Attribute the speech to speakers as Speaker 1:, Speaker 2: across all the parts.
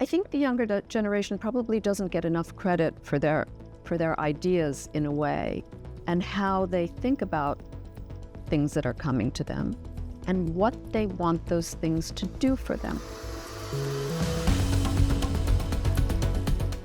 Speaker 1: I think the younger generation probably doesn't get enough credit for their ideas in a way, and how they think about things that are coming to them and what they want those things to do for them.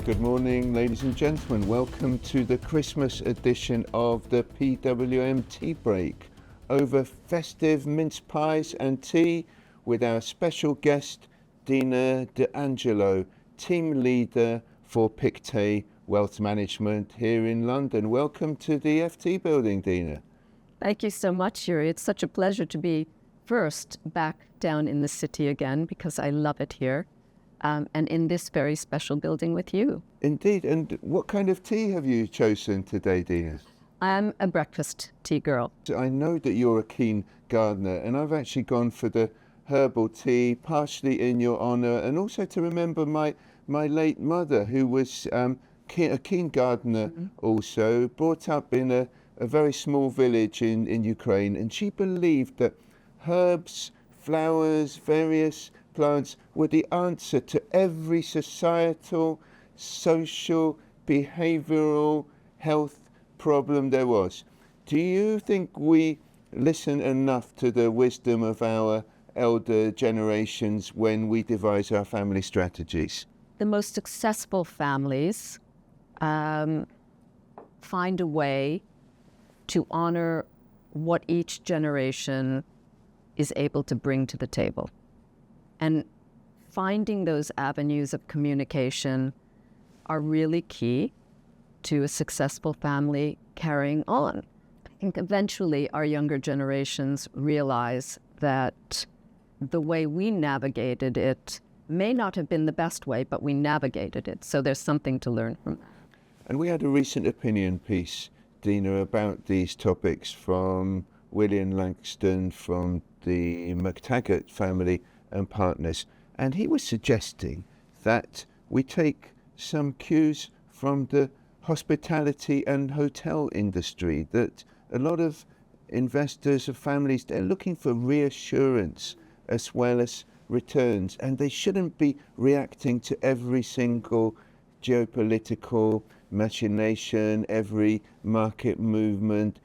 Speaker 2: Good morning, ladies and gentlemen. Welcome to the Christmas edition of the PWM Tea Break. Over festive mince pies and tea with our special guest, Dina de Angelo, team leader for Pictet Wealth Management here in London. Welcome to the FT building, Dina.
Speaker 1: Thank you so much, Yuri. It's such a pleasure to be first back down in the city again, because I love it here, and in this very special building with you.
Speaker 2: Indeed. And what kind of tea have you chosen today, Dina?
Speaker 1: I'm a breakfast tea girl.
Speaker 2: I know that you're a keen gardener, and I've actually gone for the herbal tea, partially in your honour, and also to remember my late mother, who was a keen gardener also, brought up in a very small village in Ukraine, and she believed that herbs, flowers, various plants were the answer to every societal, social, behavioural health problem there was. Do you think we listen enough to the wisdom of our elder generations when we devise our family strategies?
Speaker 1: The most successful families find a way to honor what each generation is able to bring to the table. And finding those avenues of communication are really key to a successful family carrying on. I think eventually our younger generations realize that the way we navigated it may not have been the best way, but we navigated it. So there's something to learn from that.
Speaker 2: And we had a recent opinion piece, Dina, about these topics from William Langston from the McTaggart family and partners. And he was suggesting that we take some cues from the hospitality and hotel industry, that a lot of investors of families, they're looking for reassurance as well as returns, and they shouldn't be reacting to every single geopolitical machination, every market movement.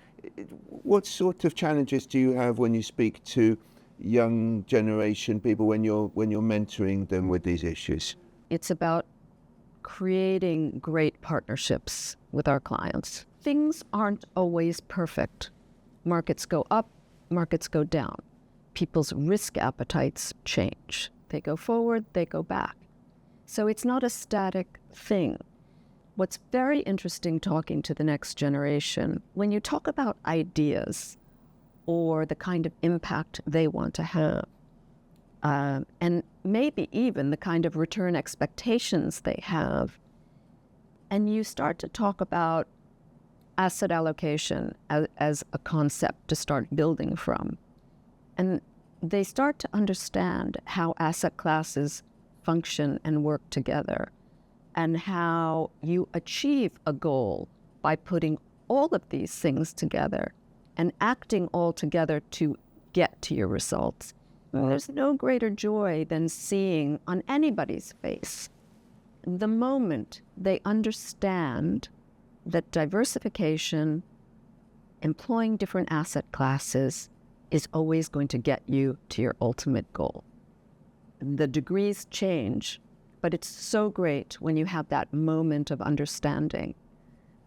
Speaker 2: What sort of challenges do you have when you speak to young generation people, when you're mentoring them with these issues?
Speaker 1: It's about creating great partnerships with our clients. Things aren't always perfect. Markets go up, markets go down. People's risk appetites change. They go forward, they go back. So it's not a static thing. What's very interesting talking to the next generation, when you talk about ideas or the kind of impact they want to have, and maybe even the kind of return expectations they have, and you start to talk about asset allocation as a concept to start building from, and they start to understand how asset classes function and work together, and how you achieve a goal by putting all of these things together and acting all together to get to your results. There's no greater joy than seeing on anybody's face the moment they understand that diversification, employing different asset classes, is always going to get you to your ultimate goal. The degrees change, but it's so great when you have that moment of understanding.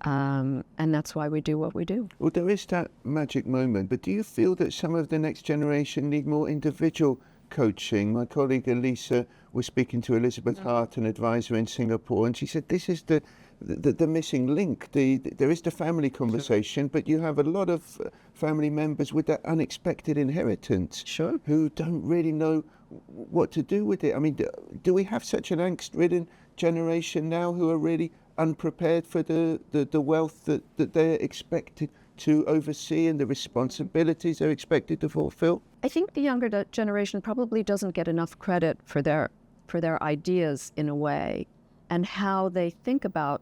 Speaker 1: And that's why we do what we do.
Speaker 2: Well, there is that magic moment, but do you feel that some of the next generation need more individual coaching? My colleague Elisa was speaking to Elizabeth Hart, an advisor in Singapore, and she said this is the missing link. There is the family conversation, but you have a lot of family members with that unexpected inheritance,
Speaker 1: Sure,
Speaker 2: who don't really know what to do with it. I mean, do we have such an angst-ridden generation now who are really unprepared for the wealth that they're expected to oversee and the responsibilities they're expected to fulfill?
Speaker 1: I think the younger generation probably doesn't get enough credit for their ideas in a way, and how they think about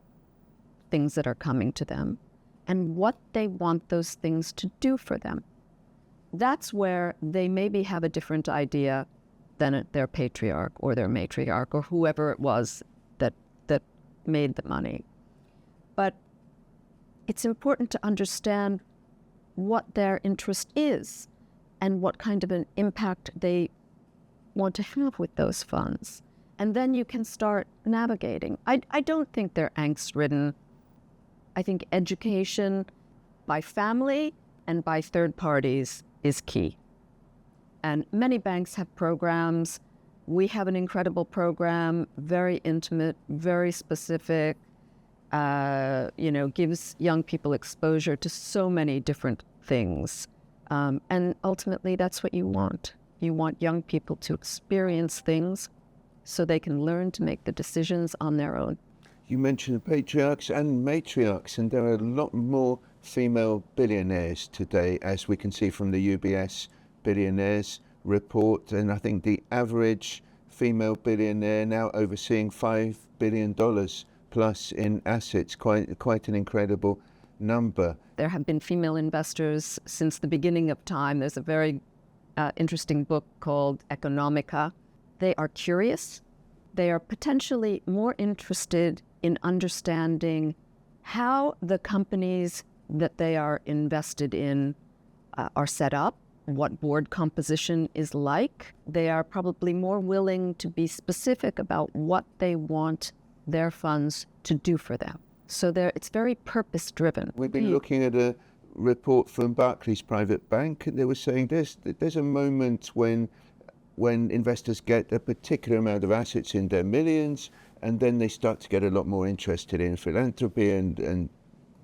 Speaker 1: things that are coming to them and what they want those things to do for them. That's where they maybe have a different idea than their patriarch or their matriarch or whoever it was that made the money. But it's important to understand what their interest is and what kind of an impact they want to have with those funds. And then you can start navigating. I don't think they're angst-ridden. I think education by family and by third parties is key. And many banks have programs. We have an incredible program, very intimate, very specific, gives young people exposure to so many different things. And ultimately, that's what you want. You want young people to experience things so they can learn to make the decisions on their own.
Speaker 2: You mentioned patriarchs and matriarchs, and there are a lot more female billionaires today, as we can see from the UBS billionaires report. And I think the average female billionaire now overseeing $5 billion plus in assets, quite an incredible number.
Speaker 1: There have been female investors since the beginning of time. There's a very interesting book called Economica. They are curious. They are potentially more interested in understanding how the companies that they are invested in are set up, what board composition is like. They are probably more willing to be specific about what they want their funds to do for them. So it's very purpose-driven.
Speaker 2: We've been looking at a report from Barclays Private Bank, and they were saying there's a moment when investors get a particular amount of assets in their millions, and then they start to get a lot more interested in philanthropy and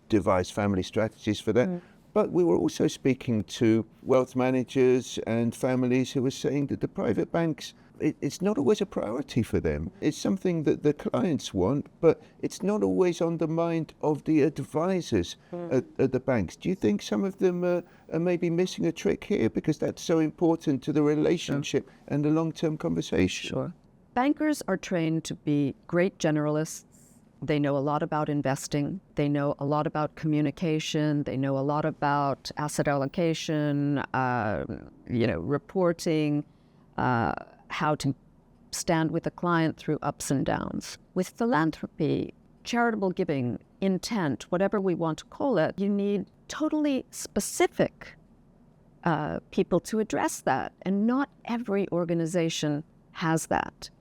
Speaker 2: devise family strategies for that. But we were also speaking to wealth managers and families who were saying that the private banks, it's not always a priority for them. It's something that the clients want, but it's not always on the mind of the advisors at the banks. Do you think some of them are maybe missing a trick here, because that's so important to the relationship and the long-term conversation?
Speaker 1: Sure. Bankers are trained to be great generalists. They know a lot about investing. They know a lot about communication. They know a lot about asset allocation, reporting, how to stand with a client through ups and downs. With philanthropy, charitable giving, intent, whatever we want to call it, you need totally specific people to address that. And not every organization has that.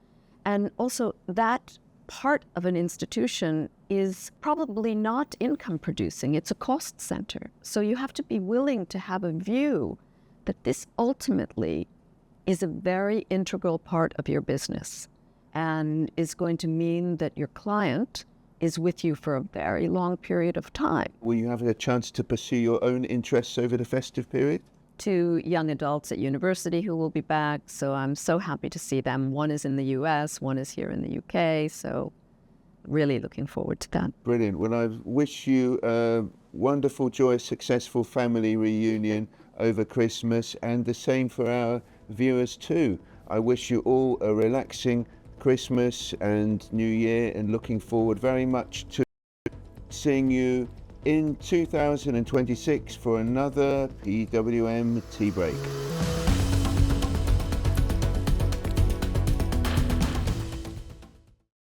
Speaker 1: And also that part of an institution is probably not income producing. It's a cost center. So you have to be willing to have a view that this ultimately is a very integral part of your business and is going to mean that your client is with you for a very long period of time.
Speaker 2: Will you have a chance to pursue your own interests over the festive period?
Speaker 1: 2 young adults at university who will be back, so I'm so happy to see them. One is in the US, one is here in the UK, so really looking forward to that.
Speaker 2: Brilliant. Well, I wish you a wonderful, joyous, successful family reunion over Christmas, and the same for our viewers too. I wish you all a relaxing Christmas and New Year, and looking forward very much to seeing you in 2026 for another PWM Tea Break.